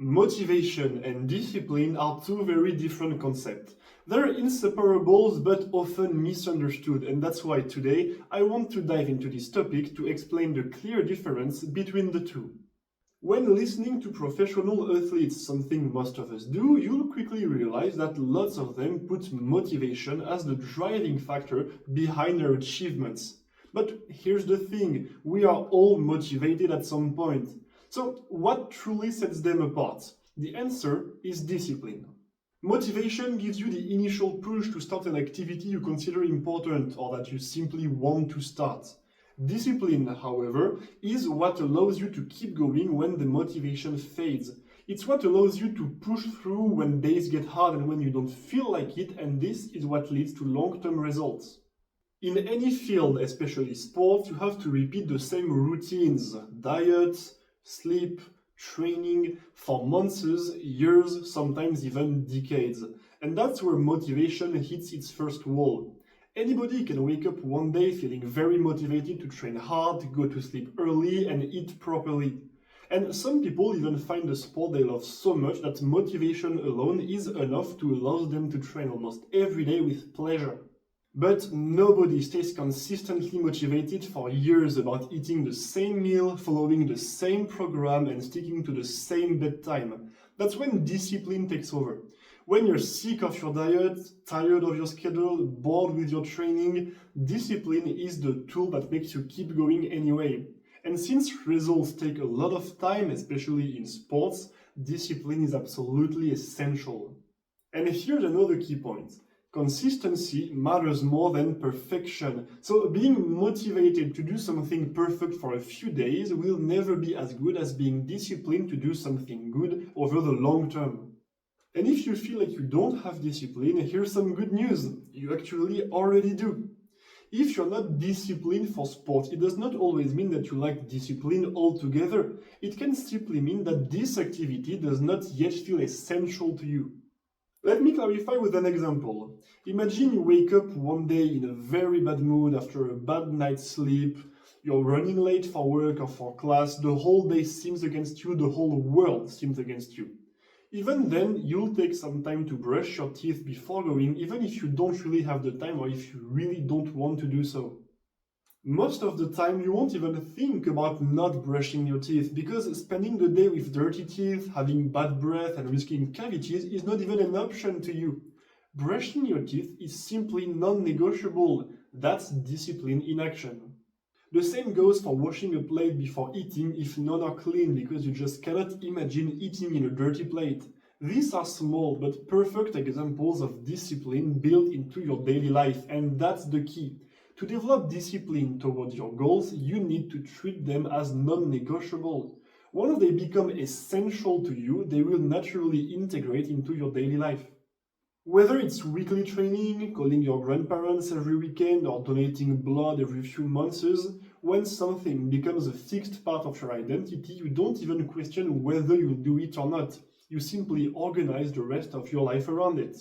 Motivation and discipline are two very different concepts. They're inseparables but often misunderstood, and that's why today I want to dive into this topic to explain the clear difference between the two. When listening to professional athletes, something most of us do, you'll quickly realize that lots of them put motivation as the driving factor behind their achievements. But here's the thing, we are all motivated at some point. So, what truly sets them apart? The answer is discipline. Motivation gives you the initial push to start an activity you consider important or that you simply want to start. Discipline, however, is what allows you to keep going when the motivation fades. It's what allows you to push through when days get hard and when you don't feel like it, and this is what leads to long-term results. In any field, especially sports, you have to repeat the same routines: diet, sleep, training for months, years, sometimes even decades. And that's where motivation hits its first wall. Anybody can wake up one day feeling very motivated to train hard, go to sleep early, and eat properly. And some people even find the sport they love so much that motivation alone is enough to allow them to train almost every day with pleasure. But nobody stays consistently motivated for years about eating the same meal, following the same program, and sticking to the same bedtime. That's when discipline takes over. When you're sick of your diet, tired of your schedule, bored with your training, discipline is the tool that makes you keep going anyway. And since results take a lot of time, especially in sports, discipline is absolutely essential. And here's another key point. Consistency matters more than perfection. So being motivated to do something perfect for a few days will never be as good as being disciplined to do something good over the long term. And if you feel like you don't have discipline, here's some good news. You actually already do. If you're not disciplined for sports, it does not always mean that you lack discipline altogether. It can simply mean that this activity does not yet feel essential to you. Let me clarify with an example. Imagine you wake up one day in a very bad mood after a bad night's sleep, you're running late for work or for class, the whole day seems against you, the whole world seems against you. Even then, you'll take some time to brush your teeth before going, even if you don't really have the time or if you really don't want to do so. Most of the time, you won't even think about not brushing your teeth because spending the day with dirty teeth, having bad breath, and risking cavities is not even an option to you. Brushing your teeth is simply non-negotiable. That's discipline in action. The same goes for washing a plate before eating if none are clean because you just cannot imagine eating in a dirty plate. These are small but perfect examples of discipline built into your daily life, and that's the key. To develop discipline towards your goals, you need to treat them as non-negotiable. Once they become essential to you, they will naturally integrate into your daily life. Whether it's weekly training, calling your grandparents every weekend, or donating blood every few months, when something becomes a fixed part of your identity, you don't even question whether you'll do it or not. You simply organize the rest of your life around it.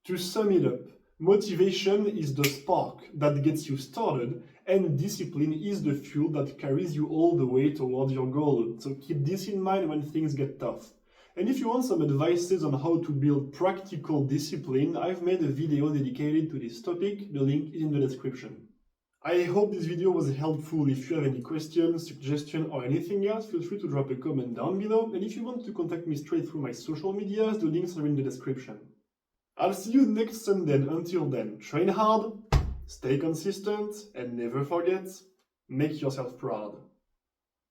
To sum it up, motivation is the spark that gets you started, and discipline is the fuel that carries you all the way towards your goal. So keep this in mind when things get tough. And if you want some advices on how to build practical discipline, I've made a video dedicated to this topic. The link is in the description. I hope this video was helpful. If you have any questions, suggestions, or anything else, feel free to drop a comment down below. And if you want to contact me straight through my social medias, the links are in the description. I'll see you next Sunday. Until then, train hard, stay consistent, and never forget, make yourself proud.